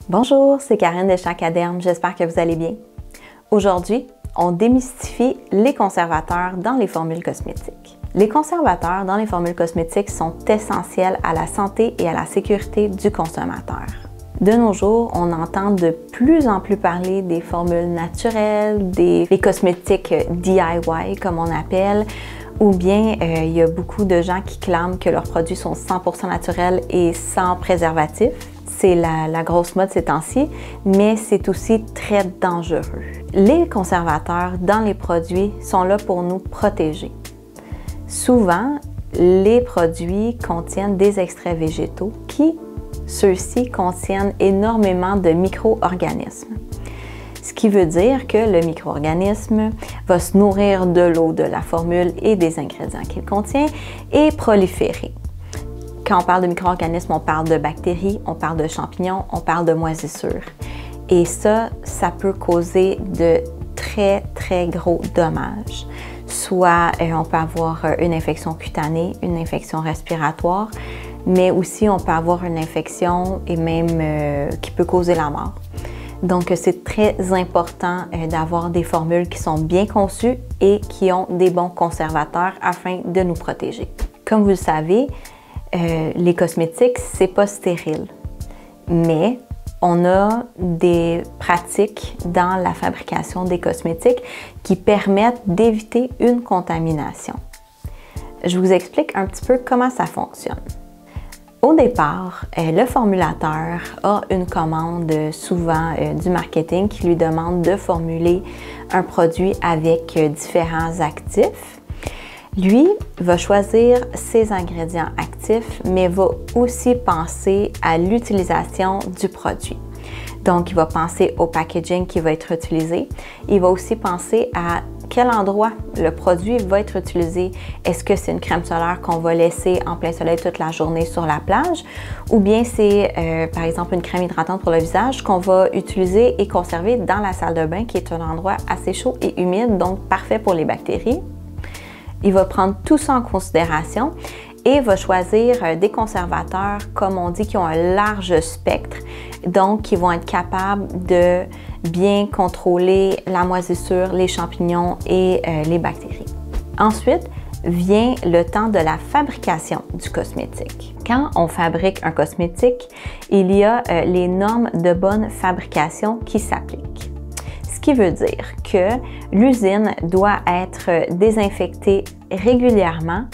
Bonjour, c'est Karine de Chacaderm, j'espère que vous allez bien. Aujourd'hui, on démystifie les conservateurs dans les formules cosmétiques. Les conservateurs dans les formules cosmétiques sont essentiels à la santé et à la sécurité du consommateur. De nos jours, on entend de plus en plus parler des formules naturelles, des cosmétiques DIY comme on appelle, ou bien il y a beaucoup de gens qui clament que leurs produits sont 100% naturels et sans préservatif. C'est la grosse mode ces temps-ci, mais c'est aussi très dangereux. Les conservateurs dans les produits sont là pour nous protéger. Souvent, les produits contiennent des extraits végétaux qui, ceux-ci, contiennent énormément de micro-organismes. Ce qui veut dire que le micro-organisme va se nourrir de l'eau de la formule et des ingrédients qu'il contient et proliférer. Quand on parle de micro-organismes, on parle de bactéries, on parle de champignons, on parle de moisissures. Et ça peut causer de très gros dommages. Soit on peut avoir une infection cutanée, une infection respiratoire, mais aussi on peut avoir une infection et même qui peut causer la mort. Donc c'est très important d'avoir des formules qui sont bien conçues et qui ont des bons conservateurs afin de nous protéger. Comme vous le savez, les cosmétiques, c'est pas stérile, mais on a des pratiques dans la fabrication des cosmétiques qui permettent d'éviter une contamination. Je vous explique un petit peu comment ça fonctionne. Au départ, le formulateur a une commande souvent du marketing qui lui demande de formuler un produit avec différents actifs. Lui va choisir ses ingrédients actifs, mais va aussi penser à l'utilisation du produit. Donc, il va penser au packaging qui va être utilisé. Il va aussi penser à quel endroit le produit va être utilisé. Est-ce que c'est une crème solaire qu'on va laisser en plein soleil toute la journée sur la plage? Ou bien c'est, par exemple, une crème hydratante pour le visage qu'on va utiliser et conserver dans la salle de bain, qui est un endroit assez chaud et humide, donc parfait pour les bactéries. Il va prendre tout ça en considération et va choisir des conservateurs, comme on dit, qui ont un large spectre, donc qui vont être capables de bien contrôler la moisissure, les champignons et les bactéries. Ensuite, vient le temps de la fabrication du cosmétique. Quand on fabrique un cosmétique, il y a les normes de bonne fabrication qui s'appliquent. Ce qui veut dire que l'usine doit être désinfectée régulièrement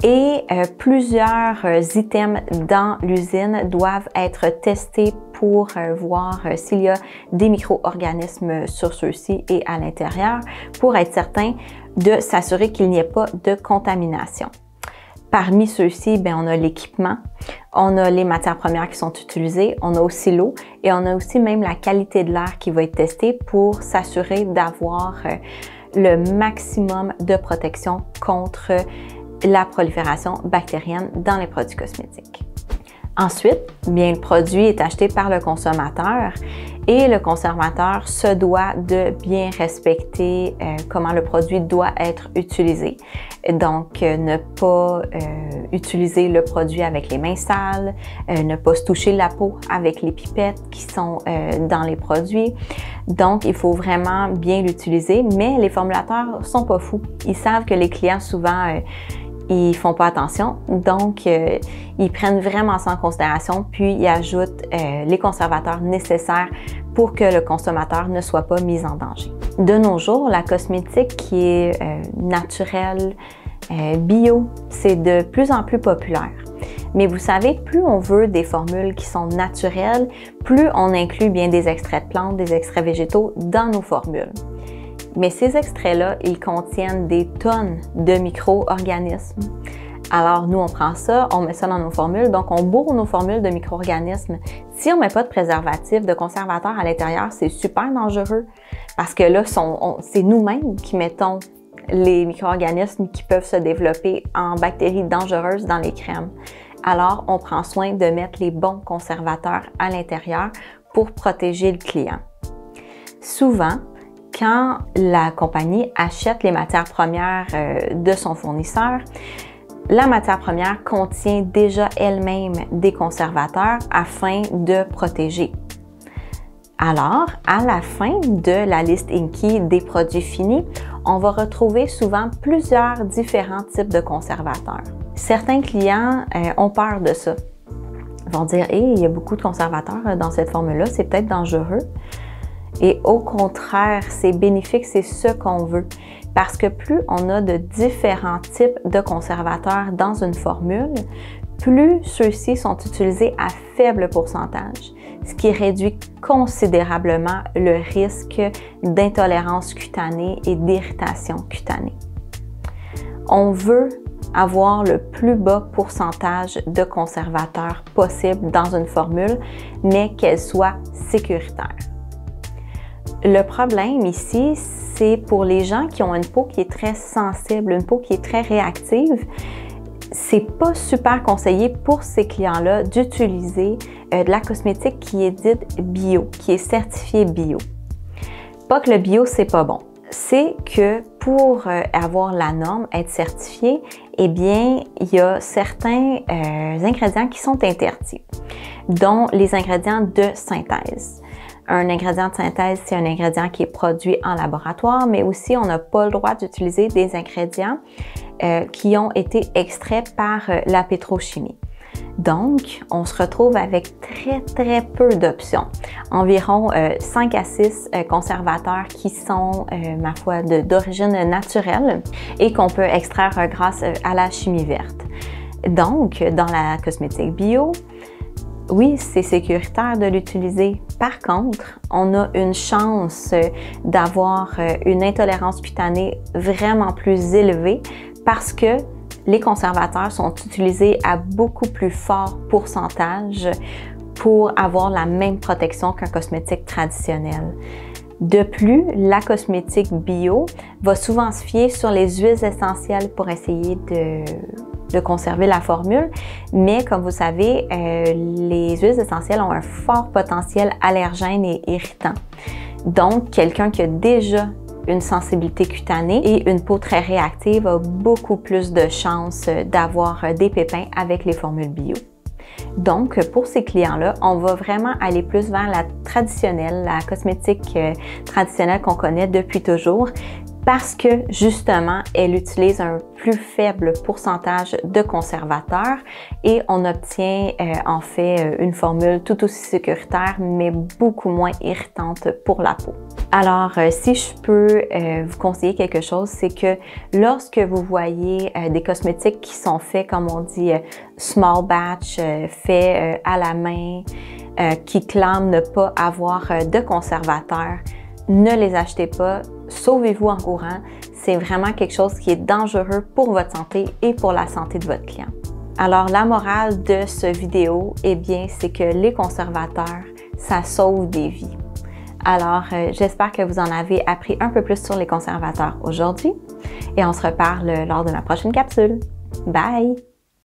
et plusieurs items dans l'usine doivent être testés pour voir s'il y a des micro-organismes sur ceux-ci et à l'intérieur pour être certain de s'assurer qu'il n'y ait pas de contamination. Parmi ceux-ci, on a l'équipement, on a les matières premières qui sont utilisées, on a aussi l'eau et on a aussi même la qualité de l'air qui va être testée pour s'assurer d'avoir le maximum de protection contre la prolifération bactérienne dans les produits cosmétiques. Ensuite, le produit est acheté par le consommateur et le consommateur se doit de bien respecter comment le produit doit être utilisé. Donc, ne pas utiliser le produit avec les mains sales, ne pas se toucher la peau avec les pipettes qui sont dans les produits. Donc, il faut vraiment bien l'utiliser, mais les formulateurs sont pas fous. Ils savent que les clients souvent ils font pas attention, donc ils prennent vraiment ça en considération, puis ils ajoutent les conservateurs nécessaires pour que le consommateur ne soit pas mis en danger. De nos jours, la cosmétique qui est naturelle, bio, c'est de plus en plus populaire. Mais vous savez, plus on veut des formules qui sont naturelles, plus on inclut bien des extraits de plantes, des extraits végétaux dans nos formules. Mais ces extraits-là, ils contiennent des tonnes de micro-organismes. Alors, nous, on prend ça, on met ça dans nos formules, donc on bourre nos formules de micro-organismes. Si on ne met pas de préservatif, de conservateur à l'intérieur, c'est super dangereux parce que là, c'est nous-mêmes qui mettons les micro-organismes qui peuvent se développer en bactéries dangereuses dans les crèmes. Alors, on prend soin de mettre les bons conservateurs à l'intérieur pour protéger le client. Souvent, quand la compagnie achète les matières premières de son fournisseur, la matière première contient déjà elle-même des conservateurs afin de protéger. Alors, à la fin de la liste INCI des produits finis, on va retrouver souvent plusieurs différents types de conservateurs. Certains clients ont peur de ça. Ils vont dire « Hey, il y a beaucoup de conservateurs dans cette formule-là, c'est peut-être dangereux. » Et au contraire, c'est bénéfique, c'est ce qu'on veut. Parce que plus on a de différents types de conservateurs dans une formule, plus ceux-ci sont utilisés à faible pourcentage, ce qui réduit considérablement le risque d'intolérance cutanée et d'irritation cutanée. On veut avoir le plus bas pourcentage de conservateurs possible dans une formule, mais qu'elle soit sécuritaire. Le problème ici, c'est pour les gens qui ont une peau qui est très sensible, une peau qui est très réactive, c'est pas super conseillé pour ces clients-là d'utiliser de la cosmétique qui est dite bio, qui est certifiée bio. Pas que le bio, c'est pas bon. C'est que pour avoir la norme, être certifié, eh bien, il y a certains ingrédients qui sont interdits, dont les ingrédients de synthèse. Un ingrédient de synthèse, c'est un ingrédient qui est produit en laboratoire, mais aussi on n'a pas le droit d'utiliser des ingrédients qui ont été extraits par la pétrochimie. Donc, on se retrouve avec très peu d'options. Environ 5 à 6 conservateurs qui sont, ma foi, d'origine naturelle et qu'on peut extraire grâce à la chimie verte. Donc, dans la cosmétique bio, oui, c'est sécuritaire de l'utiliser. Par contre, on a une chance d'avoir une intolérance cutanée vraiment plus élevée parce que les conservateurs sont utilisés à beaucoup plus fort pourcentage pour avoir la même protection qu'un cosmétique traditionnel. De plus, la cosmétique bio va souvent se fier sur les huiles essentielles pour essayer de conserver la formule, mais comme vous savez, les huiles essentielles ont un fort potentiel allergène et irritant. Donc, quelqu'un qui a déjà une sensibilité cutanée et une peau très réactive a beaucoup plus de chances d'avoir des pépins avec les formules bio. Donc, pour ces clients-là, on va vraiment aller plus vers la traditionnelle, la cosmétique traditionnelle qu'on connaît depuis toujours, parce que justement, elle utilise un plus faible pourcentage de conservateurs et on obtient en fait une formule tout aussi sécuritaire, mais beaucoup moins irritante pour la peau. Alors, si je peux vous conseiller quelque chose, c'est que lorsque vous voyez des cosmétiques qui sont faits, comme on dit, small batch, faits à la main, qui clament ne pas avoir de conservateurs, ne les achetez pas, sauvez-vous en courant. C'est vraiment quelque chose qui est dangereux pour votre santé et pour la santé de votre client. Alors, la morale de cette vidéo, eh bien, c'est que les conservateurs, ça sauve des vies. Alors, j'espère que vous en avez appris un peu plus sur les conservateurs aujourd'hui et on se reparle lors de ma prochaine capsule. Bye!